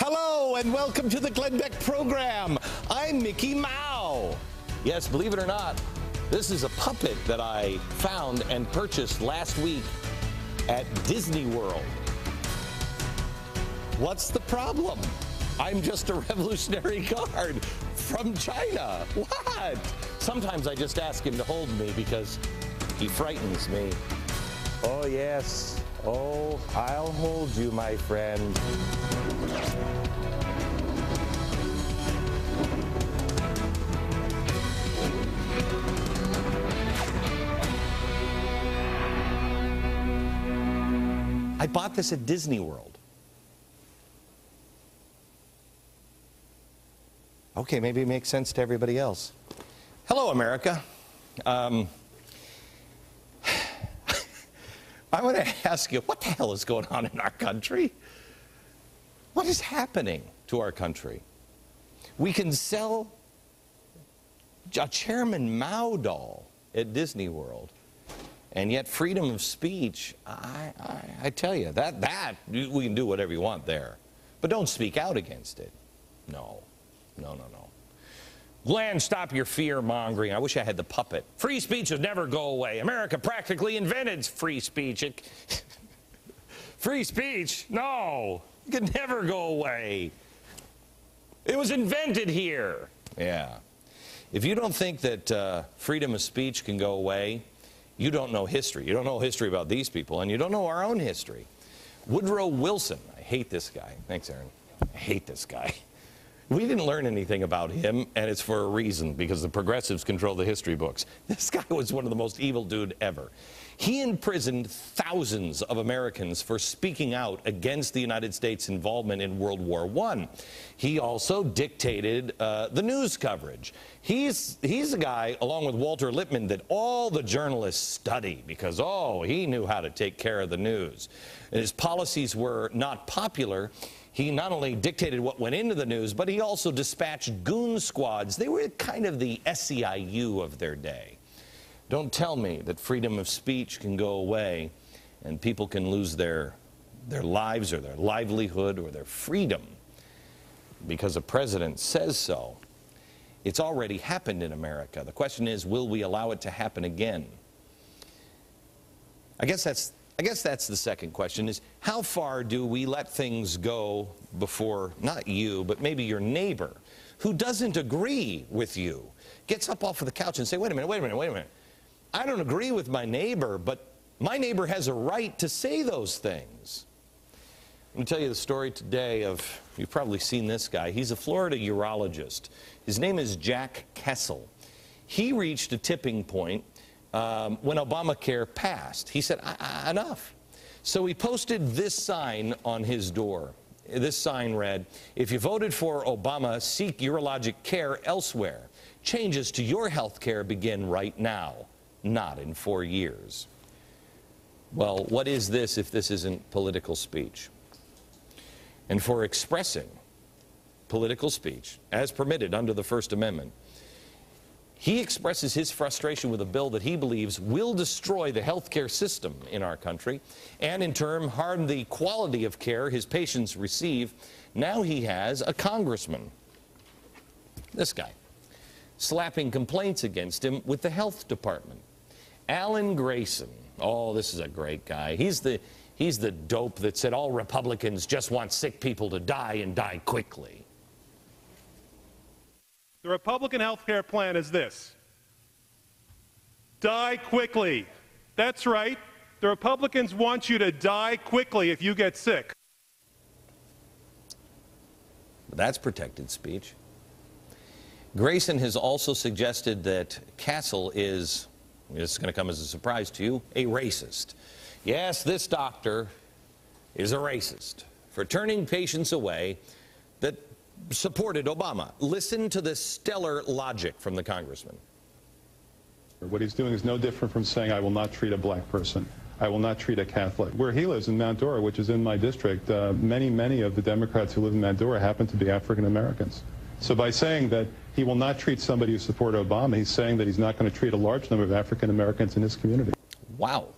Hello and welcome to the Glenn Beck program. I'm Mickey Mouse. Yes, believe it or not, this is a puppet that I found and purchased last week at Disney World. What's the problem? I'm just a Revolutionary Guard from China. What? Sometimes I just ask him to hold me because he frightens me. Oh, yes. Oh, I'll hold you, my friend. I bought this at Disney World. Okay, maybe it makes sense to everybody else. Hello, America. I want to ask you, what the hell is going on in our country? What is happening to our country? We can sell a Chairman Mao doll at Disney World, and yet freedom of speech, I tell you, that we can do whatever you want there. But don't speak out against it. No. Glenn, stop your fear-mongering. I wish I had the puppet. Free speech will never go away. America practically invented free speech. Free speech? No. It could never go away. It was invented here. Yeah. If you don't think that freedom of speech can go away, you don't know history. You don't know history about these people, and you don't know our own history. Woodrow Wilson. I hate this guy. Thanks, Aaron. I hate this guy. We didn't learn anything about him, and it's for a reason, because the progressives control the history books. This guy was one of the most evil dude ever. He imprisoned thousands of Americans for speaking out against the United States' involvement in World War I. He also dictated the news coverage. He's a guy, along with Walter Lippmann, that all the journalists study because, oh, he knew how to take care of the news. And his policies were not popular. He not only dictated what went into the news, but he also dispatched goon squads. They were kind of the SEIU of their day. Don't tell me that freedom of speech can go away and people can lose their lives or their livelihood or their freedom because a president says so. It's already happened in America. The question is, will we allow it to happen again? I guess that's the second question, is how far do we let things go before, not you, but maybe your neighbor who doesn't agree with you, gets up off of the couch and say, wait a minute. I don't agree with my neighbor, but my neighbor has a right to say those things. I'm going to tell you the story today of, you've probably seen this guy. He's a Florida urologist. His name is Jack Kessel. He reached a tipping point when Obamacare passed. He said, enough. So he posted this sign on his door. This sign read, if you voted for Obama, seek urologic care elsewhere. Changes to your health care begin right now, not in 4 years. Well, what is this if this isn't political speech? And for expressing political speech, as permitted under the First Amendment, he expresses his frustration with a bill that he believes will destroy the health care system in our country and in turn harm the quality of care his patients receive. Now he has a congressman, this guy, slapping complaints against him with the health department. Alan Grayson. Oh, this is a great guy. He's the dope that said all Republicans just want sick people to die and die quickly. The Republican health care plan is this: die quickly. That's right. The Republicans want you to die quickly if you get sick. That's protected speech. Grayson has also suggested that Castle is, this is going to come as a surprise to you, a racist. Yes, this doctor is a racist for turning patients away that supported Obama. Listen to this stellar logic from the congressman. What he's doing is no different from saying, I will not treat a black person. I will not treat a Catholic. Where he lives in Mount Dora, which is in my district, many of the Democrats who live in Mount Dora happen to be African Americans. So by saying that he will not treat somebody who supported Obama, he's saying that he's not going to treat a large number of African Americans in his community. Wow.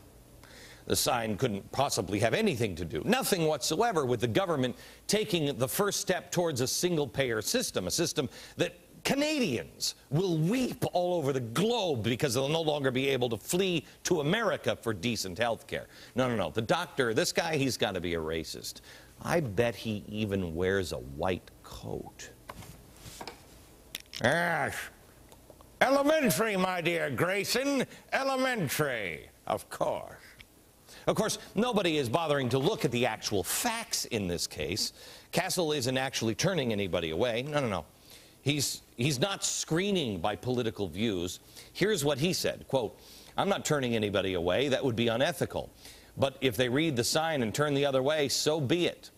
The sign couldn't possibly have anything to do, nothing whatsoever, with the government taking the first step towards a single-payer system, a system that Canadians will weep all over the globe because they'll no longer be able to flee to America for decent health care. No, no, no. The doctor, this guy, he's got to be a racist. I bet he even wears a white coat. Yes. Elementary, my dear Grayson. Elementary, of course. Of course, nobody is bothering to look at the actual facts in this case. Castle isn't actually turning anybody away. No, no, no. He's not screening by political views. Here's what he said, quote, "I'm not turning anybody away. That would be unethical. But if they read the sign and turn the other way, so be it.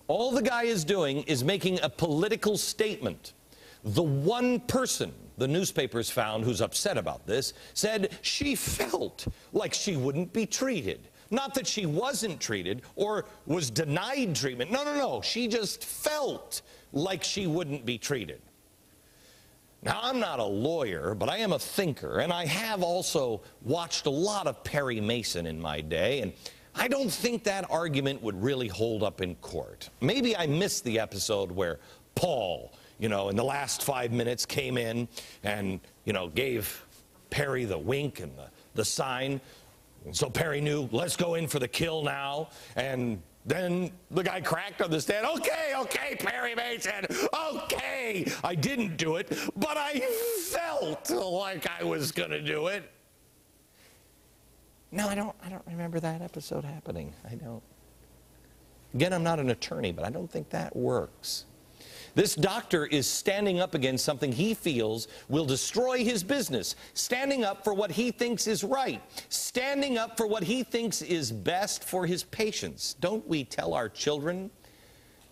All the guy is doing is making a political statement. The one person the newspapers found who's upset about this said she felt like she wouldn't be treated. Not that she wasn't treated or was denied treatment. No, no, no. She just felt like she wouldn't be treated." Now, I'm not a lawyer, but I am a thinker, and I have also watched a lot of Perry Mason in my day, and I don't think that argument would really hold up in court. Maybe I missed the episode where Paul, in the last 5 minutes came in and, gave Perry the wink and the sign. And so Perry knew, let's go in for the kill now. And then the guy cracked on the stand, okay, Perry Mason, okay. I didn't do it, but I felt like I was going to do it. No, I don't remember that episode happening. I don't. Again, I'm not an attorney, but I don't think that works. This doctor is standing up against something he feels will destroy his business, standing up for what he thinks is right, standing up for what he thinks is best for his patients. Don't we tell our children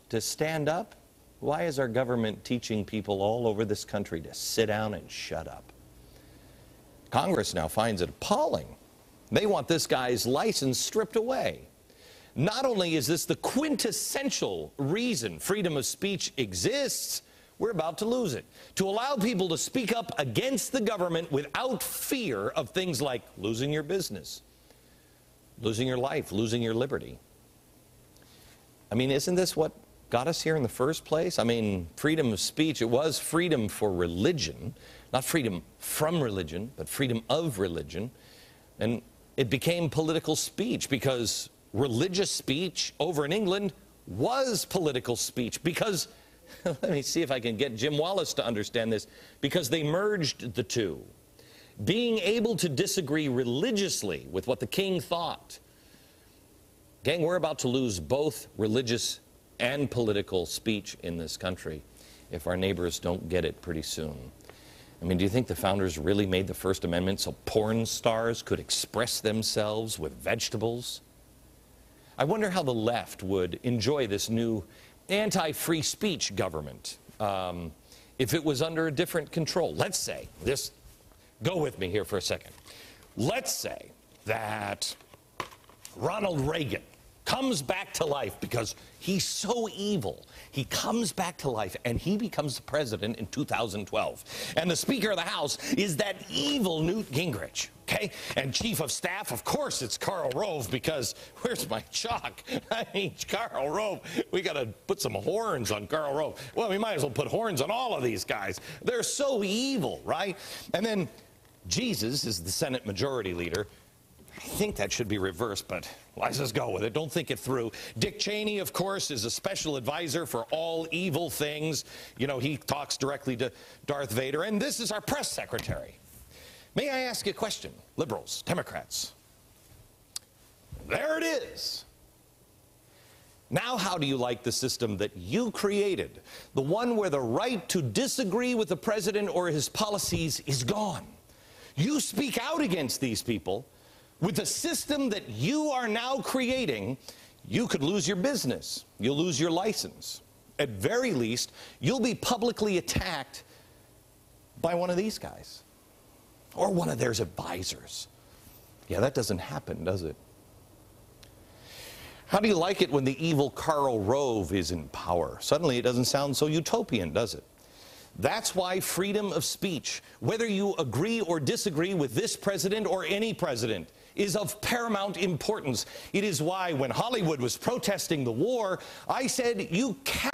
to stand up? Why is our government teaching people all over this country to sit down and shut up? Congress now finds it appalling. They want this guy's license stripped away. Not only is this the quintessential reason freedom of speech exists, we're about to lose it. To allow people to speak up against the government without fear of things like losing your business, losing your life, losing your liberty. I mean, isn't this what got us here in the first place? I mean, freedom of speech, it was freedom for religion, not freedom from religion, but freedom of religion. And it became political speech because religious speech over in England was political speech because, let me see if I can get Jim Wallace to understand this, because they merged the two. Being able to disagree religiously with what the king thought. Gang, we're about to lose both religious and political speech in this country if our neighbors don't get it pretty soon. I mean, do you think the founders really made the First Amendment so porn stars could express themselves with vegetables? I wonder how the left would enjoy this new anti-free speech government if it was under a different control. Let's say, go with me here for a second. Let's say that Ronald Reagan comes back to life because he's so evil. He comes back to life and he becomes the president in 2012. And the Speaker of the House is that evil Newt Gingrich, okay? And Chief of Staff, of course, it's Karl Rove, because where's my chalk? I mean, Karl Rove, we got to put some horns on Karl Rove. Well, we might as well put horns on all of these guys. They're so evil, right? And then Jesus is the Senate Majority Leader. I think that should be reversed, but let's just go with it. Don't think it through. Dick Cheney, of course, is a special advisor for all evil things. He talks directly to Darth Vader. And this is our press secretary. May I ask you a question? Liberals, Democrats. There it is. Now, how do you like the system that you created? The one where the right to disagree with the president or his policies is gone. You speak out against these people. With the system that you are now creating, you could lose your business. You'll lose your license. At very least, you'll be publicly attacked by one of these guys or one of their advisors. Yeah, that doesn't happen, does it? How do you like it when the evil Karl Rove is in power? Suddenly it doesn't sound so utopian, does it? That's why freedom of speech, whether you agree or disagree with this president or any president, is of paramount importance. It is why when Hollywood was protesting the war, I said you cannot